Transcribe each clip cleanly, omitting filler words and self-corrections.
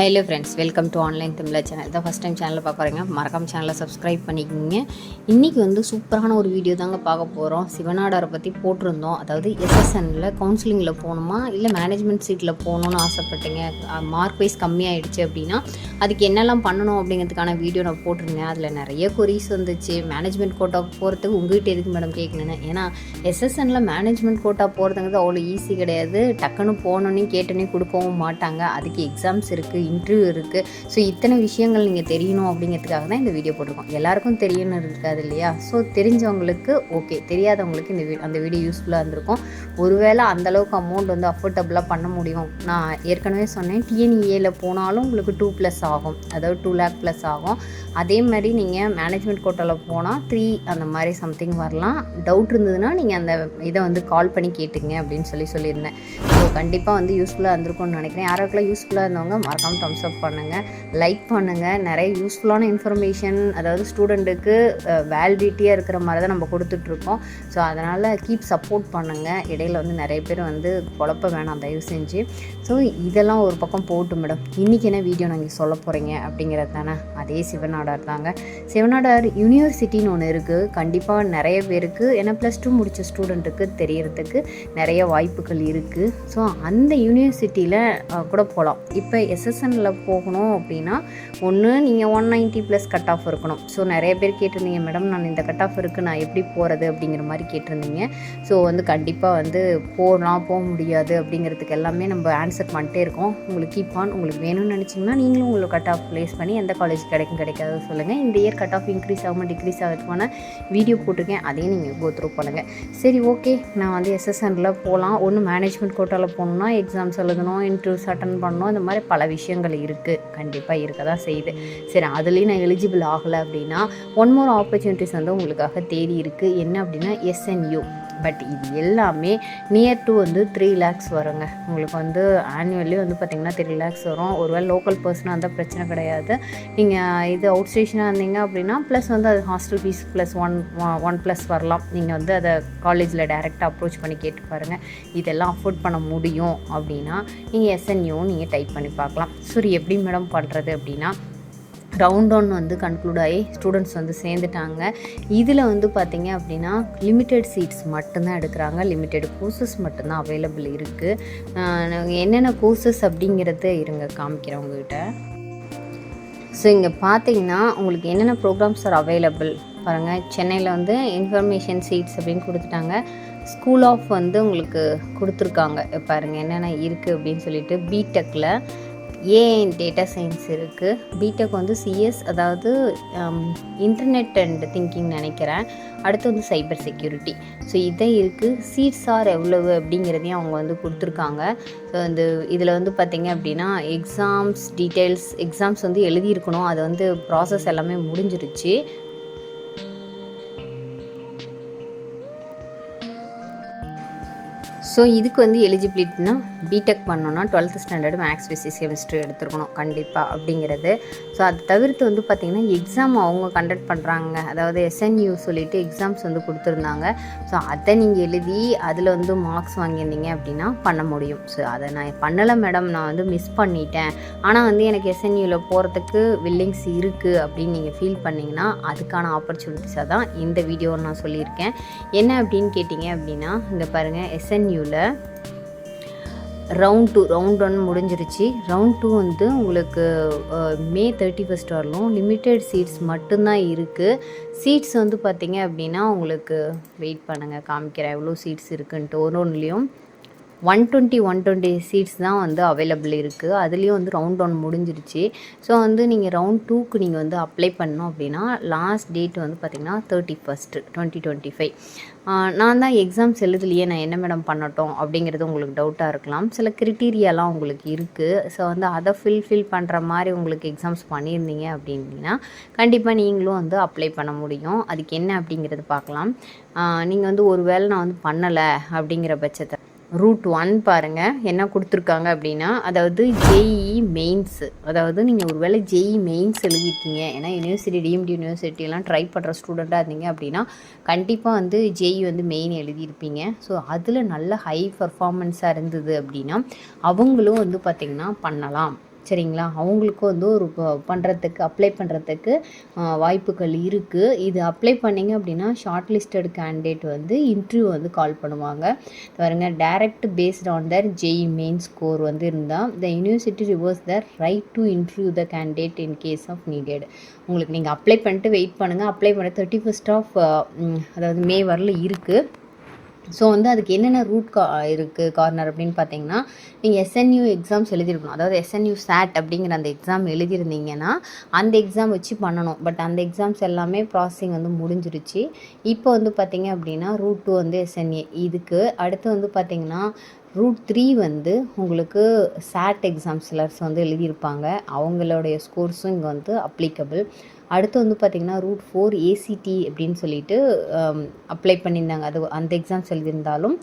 Hello friends, welcome to online Tamizha channel. இதான் first time சேனலில் பார்க்குறீங்க, மறக்காம சேனலை சப்ஸ்கிரைப் பண்ணிக்கோங்க. இன்றைக்கி வந்து சூப்பரான ஒரு வீடியோ தாங்க பார்க்க போகிறோம். சிவநாடாரை பற்றி போட்டிருந்தோம். அதாவது எஸ்எஸ்என்னில் கவுன்சிலிங்கில் போகணுமா இல்லை மேனேஜ்மெண்ட் சீட்டில் போகணுன்னு ஆசைப்பட்டீங்க, மார்க் வைஸ் கம்மியாகிடுச்சு அப்படின்னா அதுக்கு என்னெல்லாம் பண்ணணும் அப்படிங்கிறதுக்கான வீடியோ நான் போட்டிருந்தேன். அதில் நிறைய கொரீஸ் வந்துச்சு. மேனேஜ்மெண்ட் கோட்டாவுக்கு போகிறதுக்கு உங்கள்கிட்ட எதுக்கு மேடம் கேட்கணுன்னு. ஏன்னா எஸ்எஸ்என்னில் மேனேஜ்மெண்ட் கோட்டா போகிறதுங்கிறது அவ்வளோ ஈஸி கிடையாது. டக்குன்னு போகணுன்னு கேட்டோன்னே கொடுக்கவும் மாட்டாங்க. அதுக்கு எக்ஸாம்ஸ் இருக்குது, இன்டர்வியூ இருக்குது. ஸோ இத்தனை விஷயங்கள் நீங்கள் தெரியணும் அப்படிங்கிறதுக்காக தான் இந்த வீடியோ போட்டிருக்கோம். எல்லாருக்கும் தெரியணும்னு இருக்காது இல்லையா? ஸோ தெரிஞ்சவங்களுக்கு ஓகே, தெரியாதவங்களுக்கு அந்த வீடியோ யூஸ்ஃபுல்லாக இருந்திருக்கும். ஒருவேளை அந்தளவுக்கு அமௌண்ட் வந்து அஃபோர்டபுளாக பண்ண முடியும். நான் ஏற்கனவே சொன்னேன், டிஎன்இஏல போனாலும் உங்களுக்கு 2+ ஆகும், அதாவது 2 lakh+ ஆகும். அதே மாதிரி நீங்கள் மேனேஜ்மெண்ட் கோட்டாவில் போனால் 3 அந்த மாதிரி சம்திங் வரலாம். டவுட் இருந்ததுன்னா நீங்கள் அந்த இதை வந்து கால் பண்ணி கேட்டுங்க அப்படின்னு சொல்லியிருந்தேன். ஸோ கண்டிப்பாக வந்து யூஸ்ஃபுல்லாக இருந்திருக்கும்னு நினைக்கிறேன். யாருக்கெல்லாம் யூஸ்ஃபுல்லாக இருந்தவங்க மறக்காமல் தம்ஸ் அப் பண்ணுங்கள், லைக் பண்ணுங்கள். நிறைய யூஸ்ஃபுல்லான இன்ஃபர்மேஷன், அதாவது ஸ்டூடெண்ட்டுக்கு வேலிடிட்டியாக இருக்கிற மாதிரி தான் நம்ம கொடுத்துட்ருக்கோம். ஸோ அதனால் கீப் சப்போர்ட் பண்ணுங்கள். இடையில் வந்து நிறைய பேர் வந்து குழப்ப வேணாம் தயவு செஞ்சு. ஸோ இதெல்லாம் ஒரு பக்கம் போட்டு மேடம், இன்றைக்கி என்ன வீடியோ நாங்கள் சொல்ல போகிறீங்க அப்படிங்கிறது தானே. அதே சிவநாடார் தாங்க. சிவநாடார் யூனிவர்சிட்டின்னு ஒன்று இருக்குது. கண்டிப்பாக நிறைய பேருக்கு, ஏன்னா +2 முடித்த ஸ்டூடெண்ட்டுக்கு தெரியறதுக்கு நிறைய வாய்ப்புகள் இருக்குது. ஸோ அந்த யூனிவர்சிட்டியில் கூட போகலாம். இப்போ எஸ்எஸ்என்னில் போகணும் அப்படின்னா ஒன்று நீங்கள் 190+ கட் ஆஃப் இருக்கணும். ஸோ நிறைய பேர் கேட்டிருந்தீங்க, மேடம் நான் இந்த கட் ஆஃப் இருக்குது, நான் எப்படி போகிறது அப்படிங்கிற மாதிரி கேட்டிருந்தீங்க. ஸோ வந்து கண்டிப்பாக வந்து போக முடியாது அப்படிங்கிறதுக்கு எல்லாமே நம்ம ஆன்சர் பண்ணிட்டே இருக்கோம். உங்களுக்கு கீப் ஆன். உங்களுக்கு வேணும்னு நினச்சிங்கன்னா நீங்களும் உங்களுக்கு கட் ஆஃப் ப்ளேஸ் பண்ணி எந்த காலேஜ் கிடைக்காது சொல்லுங்கள். இந்த இயர் கட் ஆஃப் இன்க்ரீஸ் ஆகாமல் டிக்ரீஸ் ஆகிறதுக்கான வீடியோ போட்டிருக்கேன், அதையும் நீங்கள் கோ த்ரூ பண்ணுங்கள். சரி, ஓகே. நான் வந்து எஸ்எஸ்என்னில் போகலாம். ஒன்று மேனேஜ்மெண்ட் கோட்டாவில் போகணுன்னா எக்ஸாம்ஸ் எழுதணும், இன்டர்வியூஸ் அட்டன் பண்ணணும், இந்த மாதிரி பல விஷயங்கள் இருக்குது. கண்டிப்பாக இருக்க தான் செய்யுது. சரி, அதுலேயும் நான் எலிஜிபிள் ஆகலை அப்படின்னா ஒன் மோர் ஆப்பர்ச்சுனிட்டிஸ் வந்து உங்களுக்காக தேடி இருக்குது. என்ன அப்படின்னா எஸ்என்யூ. பட் இது எல்லாமே நியர் டு வந்து 3 lakhs வருங்க. உங்களுக்கு வந்து ஆனுவலி வந்து பார்த்திங்கன்னா 3 lakhs வரும். ஒருவேளை லோக்கல் பர்சனாக இருந்தால் பிரச்சனை கிடையாது. நீங்கள் இது அவுட் ஸ்டேஷனாக இருந்தீங்க அப்படின்னா ப்ளஸ் வந்து அது ஹாஸ்டல் ஃபீஸ் +1+ வரலாம். நீங்கள் வந்து அதை காலேஜில் டைரெக்டாக அப்ரோச் பண்ணி கேட்டு பாருங்கள். இதெல்லாம் அஃபோர்ட் பண்ண முடியும் அப்படின்னா நீங்கள் எஸ்என்யூவும் நீங்கள் டைப் பண்ணி பார்க்கலாம். சரி, எப்படி மேடம் பண்ணுறது அப்படின்னா, ரவுண்ட் 1 வந்து கன்க்ளூட் ஆகி ஸ்டூடெண்ட்ஸ் வந்து சேர்ந்துட்டாங்க. இதில் வந்து பார்த்திங்க அப்படின்னா லிமிட்டெட் சீட்ஸ் மட்டும்தான் எடுக்கிறாங்க. லிமிட்டெட் கோர்சஸ் மட்டும்தான் அவைலபிள் இருக்குது. என்னென்ன கோர்சஸ் அப்படிங்கிறத இருங்க காமிக்கிறேன் உங்கள்கிட்ட. ஸோ இங்கே பார்த்தீங்கன்னா உங்களுக்கு என்னென்ன ப்ரோக்ராம்ஸ் ஆர் அவைலபிள் பாருங்கள். சென்னையில் வந்து இன்ஃபர்மேஷன் சீட்ஸ் அப்படின்னு கொடுத்துட்டாங்க. ஸ்கூல் ஆஃப் வந்து உங்களுக்கு கொடுத்துருக்காங்க பாருங்கள் என்னென்ன இருக்குது அப்படின்னு சொல்லிட்டு. பிடெக்கில் டேட்டா சயின்ஸ் இருக்குது. பிடெக் வந்து சிஎஸ், அதாவது இன்டர்நெட் அண்ட் திங்கிங் நினைக்கிறேன். அடுத்து வந்து சைபர் செக்யூரிட்டி. ஸோ இதை இருக்குது. சீட்ஸ் ஆர் எவ்வளவு அப்படிங்கிறதையும் அவங்க வந்து கொடுத்துருக்காங்க. ஸோ இந்த இதில் வந்து பார்த்திங்க அப்படின்னா எக்ஸாம்ஸ் டீட்டெயில்ஸ், எக்ஸாம்ஸ் வந்து எழுதியிருக்கணும். அது வந்து ப்ராசஸ் எல்லாமே முடிஞ்சிருச்சு. ஸோ இதுக்கு வந்து எலிஜிபிலிட்டினா பிடெக் பண்ணோன்னா 12th standard maths physics chemistry எடுத்துருக்கணும் கண்டிப்பாக அப்படிங்கிறது. ஸோ அதை தவிர்த்து வந்து பார்த்திங்கன்னா எக்ஸாம் அவங்க கண்டக்ட் பண்ணுறாங்க. அதாவது எஸ்என்யூ சொல்லிவிட்டு எக்ஸாம்ஸ் வந்து கொடுத்துருந்தாங்க. ஸோ அதை நீங்கள் எழுதி அதில் வந்து மார்க்ஸ் வாங்கியிருந்தீங்க அப்படின்னா பண்ண முடியும். ஸோ அதை நான் பண்ணலை மேடம், நான் வந்து மிஸ் பண்ணிட்டேன், ஆனால் வந்து எனக்கு எஸ்என்யூவில் போகிறதுக்கு வில்லிங்ஸ் இருக்குது அப்படின்னு நீங்கள் ஃபீல் பண்ணிங்கன்னா அதுக்கான ஆப்பர்ச்சுனிட்டிஸாக தான் இந்த வீடியோ நான் சொல்லியிருக்கேன். என்ன அப்படின்னு கேட்டிங்க அப்படின்னா, இங்கே பாருங்கள், எஸ்என்யூவில் ரவுண்ட் 1 முடிஞ்சிருச்சு. ரவுண்ட் 2 வந்து உங்களுக்கு May 31 வரலும். லிமிட்டெட் சீட்ஸ் மட்டும்தான் இருக்குது. சீட்ஸ் வந்து பார்த்திங்க அப்படின்னா உங்களுக்கு வெயிட் பண்ணுங்கள், காமிக்கிறேன் எவ்வளோ சீட்ஸ் இருக்குன்ட்டு. ஒன்றுலேயும் 120 சீட்ஸ் தான் வந்து அவைலபிள் இருக்குது. அதுலேயும் வந்து ரவுண்ட் 1 முடிஞ்சிருச்சு. ஸோ வந்து நீங்கள் ரவுண்ட் 2க்கு நீங்கள் வந்து அப்ளை பண்ணோம் அப்படின்னா லாஸ்ட் டேட் வந்து பார்த்திங்கன்னா 31st 2025. நான் தான் எக்ஸாம்ஸ் எழுதலையே, நான் என்ன மேடம் பண்ணட்டும் அப்படிங்கிறது உங்களுக்கு டவுட்டாக இருக்கலாம். சில க்ரிட்டீரியாலாம் உங்களுக்கு இருக்குது. ஸோ வந்து அதை ஃபில் பண்ணுற மாதிரி உங்களுக்கு எக்ஸாம்ஸ் பண்ணியிருந்தீங்க அப்படின்னா கண்டிப்பாக நீங்களும் வந்து அப்ளை பண்ண முடியும். அதுக்கு என்ன அப்படிங்கிறது பார்க்கலாம். நீங்கள் வந்து ஒரு வேளை நான் வந்து பண்ணலை அப்படிங்கிற பட்சத்தை ரூட் 1 பாருங்கள் என்ன கொடுத்துருக்காங்க அப்படின்னா, அதாவது ஜேஇஇ மெயின்ஸு. அதாவது நீங்கள் ஒரு வேளை ஜேஇ மெயின்ஸ் எழுதியிருக்கீங்க, ஏன்னா யூனிவர்சிட்டி டீம்டு யூனிவர்சிட்டியெல்லாம் ட்ரை பண்ணுற ஸ்டூடெண்ட்டாக இருந்தீங்க அப்படின்னா கண்டிப்பாக வந்து ஜேஇ வந்து மெயின் எழுதியிருப்பீங்க. ஸோ அதில் நல்ல ஹை பர்ஃபார்மன்ஸாக இருந்தது அப்படின்னா அவங்களும் வந்து பார்த்திங்கன்னா பண்ணலாம். சரிங்களா. அவங்களுக்கும் வந்து ஒரு பண்ணுறதுக்கு அப்ளை பண்ணுறதுக்கு வாய்ப்புகள் இருக்குது. இது அப்ளை பண்ணிங்க அப்படின்னா ஷார்ட் லிஸ்டட் கேண்டிடேட் வந்து இன்டர்வியூ வந்து கால் பண்ணுவாங்க. பாருங்க, direct based on their JEE main score வந்து இருந்தால் the university reserves their right to interview the candidate in case of needed. உங்களுக்கு நீங்கள் அப்ளை பண்ணிட்டு வெயிட் பண்ணுங்கள். அப்ளை பண்ண 31st ஆஃப் அதாவது மே வரல இருக்குது. ஸோ வந்து அதுக்கு என்னென்ன ரூட் இருக்குது கார்னர் அப்படின்னு பார்த்தீங்கன்னா, நீங்கள் எஸ்என்யூ எக்ஸாம்ஸ் எழுதிருக்கணும். அதாவது எஸ்என்யூ SAT அப்படிங்கிற அந்த எக்ஸாம் எழுதியிருந்தீங்கன்னா அந்த எக்ஸாம் வச்சு பண்ணணும். பட் அந்த எக்ஸாம்ஸ் எல்லாமே ப்ராசஸிங் வந்து முடிஞ்சிருச்சு. இப்போ வந்து பார்த்தீங்க அப்படின்னா ரூட் 2 வந்து எஸ்என்ஏ. இதுக்கு அடுத்து வந்து பார்த்தீங்கன்னா ரூட் 3 வந்து உங்களுக்கு SAT எக்ஸாம் சிலர்ஸ் வந்து எழுதியிருப்பாங்க. அவங்களுடைய ஸ்கோர்ஸும் இங்கே வந்து அப்ளிகபிள். அடுத்து வந்து பார்த்திங்கன்னா ரூட் 4 ஏசிடி அப்படின்னு சொல்லிட்டு அப்ளை பண்ணியிருந்தாங்க. அது அந்த எக்ஸாம்ஸ் எழுதியிருந்தாலும்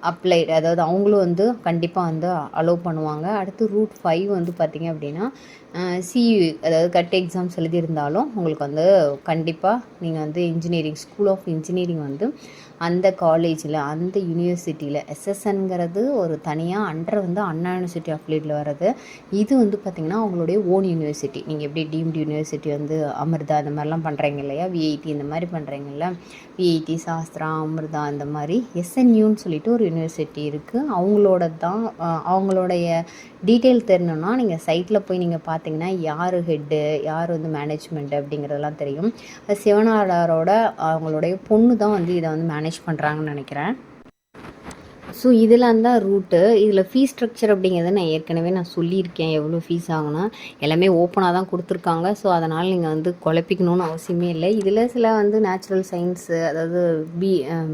அப்ளைடு, அதாவது அவங்களும் வந்து கண்டிப்பாக வந்து அலோவ் பண்ணுவாங்க. அடுத்து ரூட் 5 வந்து பார்த்திங்க அப்படின்னா சியு, அதாவது கட் எக்ஸாம்ஸ் எழுதியிருந்தாலும் உங்களுக்கு வந்து கண்டிப்பாக நீங்கள் வந்து இன்ஜினியரிங் ஸ்கூல் ஆஃப் இன்ஜினியரிங் வந்து அந்த காலேஜில் அந்த யூனிவர்சிட்டியில் எஸ்எஸ்என்கிறது ஒரு தனியாக அண்டர் வந்து அண்ணா யூனிவர்சிட்டி அஃபிலியேட்டில் வர்றது. இது வந்து பார்த்திங்கன்னா அவங்களுடைய ஓன் யூனிவர்சிட்டி. நீங்கள் எப்படி டீம்டு யூனிவர்சிட்டி வந்து அமிர்தா இந்த மாதிரிலாம் பண்ணுறீங்க இல்லையா, விஐடி இந்த மாதிரி பண்ணுறீங்கல்ல, விஐடி சாஸ்திரா அமிர்தா இந்த மாதிரி எஸ்என்யூன்னு சொல்லிட்டு ஒரு யூனிவர்சிட்டி இருக்குது. அவங்களோட தான் அவங்களுடைய டீட்டெயில் தெரியணுன்னா நீங்கள் சைட்டில் போய் நீங்கள் பார்த்தீங்கன்னா யார் ஹெட்டு, யார் வந்து மேனேஜ்மெண்ட்டு அப்படிங்கிறதெல்லாம் தெரியும். சிவனாடாரோட அவங்களுடைய பொண்ணு தான் வந்து இதை வந்து மேனேஜ் பண்ணுறாங்கன்னு நினைக்கிறேன். ஸோ இதெல்லாம் தான் ரூட்டு. இதில் ஃபீஸ் ஸ்ட்ரக்சர் அப்படிங்கிறத நான் ஏற்கனவே சொல்லியிருக்கேன், எவ்வளோ ஃபீஸ் ஆகுனா எல்லாமே ஓப்பனாக தான் கொடுத்துருக்காங்க. ஸோ அதனால் நீங்கள் வந்து குழப்பிக்கணும்னு அவசியமே இல்லை. இதில் சில வந்து நேச்சுரல் சயின்ஸு, அதாவது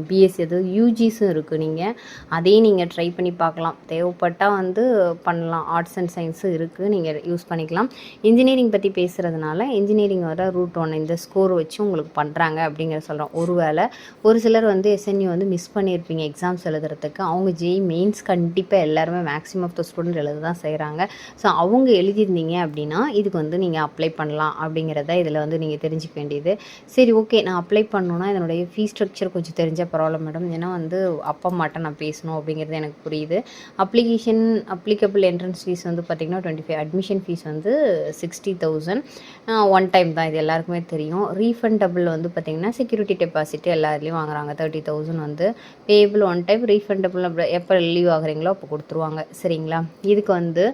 பிஎஸ்சி, அதாவது யூஜிஸும் இருக்குது. நீங்கள் அதையும் நீங்கள் ட்ரை பண்ணி பார்க்கலாம். தேவைப்பட்டால் வந்து பண்ணலாம். ஆர்ட்ஸ் அண்ட் சயின்ஸும் இருக்குது, நீங்கள் யூஸ் பண்ணிக்கலாம். இன்ஜினியரிங் பற்றி பேசுகிறதுனால இன்ஜினியரிங் வர ரூட் 1 இந்த ஸ்கோர் வச்சு உங்களுக்கு பண்ணுறாங்க அப்படிங்கிற சொல்கிறோம். ஒருவேளை ஒரு சிலர் வந்து எஸ்என்யூ வந்து மிஸ் பண்ணியிருப்பீங்க எக்ஸாம்ஸ் எழுதுறதுக்கு. அவங்க ஜேஇ மெயின்ஸ் கண்டிப்பாக எல்லாருமே மேக்ஸிமம் ஆஃப் த ஸ்டூடெண்ட் எழுத தான் செய்கிறாங்க. ஸோ அவங்க எழுதியிருந்தீங்க அப்படின்னா இதுக்கு வந்து நீங்கள் அப்ளை பண்ணலாம் அப்படிங்கிறத இதில் வந்து நீங்கள் தெரிஞ்சுக்க வேண்டியது. சரி, ஓகே, நான் அப்ளை பண்ணணுன்னா இதனுடைய ஃபீஸ் ஸ்ட்ரக்சர் கொஞ்சம் தெரிஞ்சால் பரவாயில்ல மேடம், ஏன்னா வந்து அப்பா அம்மாட்ட நான் பேசணும் அப்படிங்கிறது எனக்கு புரியுது. அப்ளிகபிள் என்ட்ரன்ஸ் ஃபீஸ் வந்து பார்த்திங்கன்னா 25, அட்மிஷன் ஃபீஸ் வந்து 60,000 ஒன் டைம் தான், இது எல்லாருக்குமே தெரியும். ரீஃபண்டபிள் வந்து பார்த்திங்கன்னா செக்யூரிட்டி டெபாசிட் எல்லா இதுலேயும் வாங்குறாங்க. 30,000 வந்து பேபிள் ஒன் டைம், ரீஃபண்டபிள் எப்போ லீவ் ஆகுறீங்களோ அப்போ கொடுத்துருவாங்க. சரிங்களா. இதுக்கு வந்து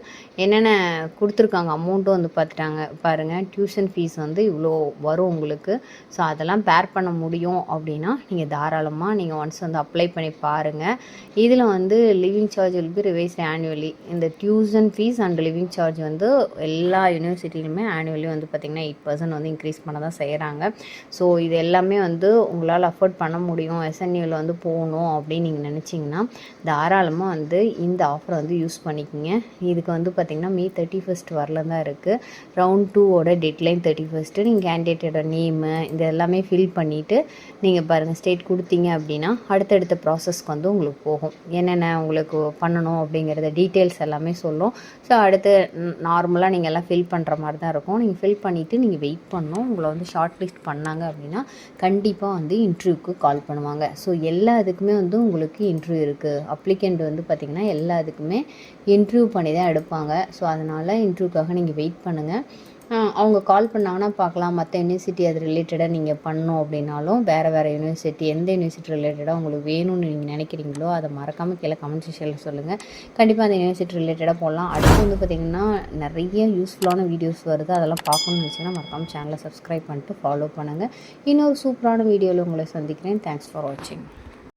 என்னென்ன கொடுத்துருக்காங்க அமௌண்ட்டும் வந்து பார்த்துட்டாங்க பாருங்கள். டியூஷன் ஃபீஸ் வந்து இவ்வளோ வரும் உங்களுக்கு. ஸோ அதெல்லாம் பேர் பண்ண முடியும் அப்படின்னா நீங்கள் தாராளமாக நீங்கள் ஒன்ஸ் வந்து அப்ளை பண்ணி பாருங்கள். இதில் வந்து living charge will be revised annually. இந்த tuition fees and living charge வந்து எல்லா யூனிவர்சிட்டியிலுமே ஆனுவலி வந்து பார்த்திங்கன்னா 8% வந்து இன்க்ரீஸ் பண்ண தான் செய்கிறாங்க. ஸோ இது எல்லாமே வந்து உங்களால் அஃபோர்ட் பண்ண முடியும், எஸ்என்யூவில் வந்து போகணும் அப்படின்னு நீங்கள் நினச்சிங்கன்னா தாராளமாக வந்து இந்த ஆஃபரை வந்து யூஸ் பண்ணிக்கோங்க. இதுக்கு வந்து பார்த்திங்கன்னா மே 31 வரல தான் இருக்குது. ரவுண்ட் 2ஓட டெட்லைன் 31. நீங்கள் கேண்டிடேட்டோட நேமு இந்த எல்லாமே ஃபில் பண்ணிவிட்டு நீங்கள் பாருங்கள் ஸ்டேட் கொடுத்தீங்க அப்படின்னா அடுத்தடுத்த ப்ராசஸ்க்கு வந்து உங்களுக்கு போகும். என்னென்ன உங்களுக்கு பண்ணணும் அப்படிங்கிறத டீட்டெயில்ஸ் எல்லாமே சொல்லும். ஸோ அடுத்து நார்மலாக நீங்கள் எல்லாம் ஃபில் பண்ணுற மாதிரி தான் இருக்கும். நீங்கள் ஃபில் பண்ணிவிட்டு நீங்கள் வெயிட் பண்ணணும். உங்களை வந்து ஷார்ட் லிஸ்ட் பண்ணாங்க அப்படின்னா கண்டிப்பாக வந்து இன்டர்வியூக்கு கால் பண்ணுவாங்க. ஸோ எல்லா இதுக்குமே வந்து உங்களுக்கு இன்டர்வியூ இருக்குது. அப்ளிகண்ட் வந்து பார்த்திங்கன்னா எல்லா இதுக்குமே இன்டர்வியூ பண்ணி தான் எடுப்பாங்க. ஸோ அதனால் இன்டர்வியூக்காக நீங்கள் வெயிட் பண்ணுங்கள். அவங்க கால் பண்ணாங்கன்னா பார்க்கலாம். மற்ற யூனிவர்சிட்டி அது ரிலேட்டடாக நீங்கள் பண்ணணும் அப்படின்னாலும் வேறு யூனிவர்சிட்டி, எந்த யூனிவர்சிட்டி ரிலேட்டடாக உங்களுக்கு வேணும்னு நீங்கள் நினைக்கிறீங்களோ அதை மறக்காமல் கீழே கமெண்ட் செக்ஷனில் சொல்லுங்கள். கண்டிப்பாக அந்த யூனிவர்சிட்டி ரிலேட்டடாக போடலாம். அடுத்து வந்து பார்த்திங்கன்னா நிறைய யூஸ்ஃபுல்லான வீடியோஸ் வருது, அதெல்லாம் பார்க்கணும்னு நினச்சிங்கன்னா மறக்காமல் சேனலை சப்ஸ்கிரைப் பண்ணிட்டு ஃபாலோ பண்ணுங்கள். இன்னொரு சூப்பரான வீடியோவில் உங்களை சந்திக்கிறேன். தேங்க்ஸ் ஃபார் வாட்சிங்.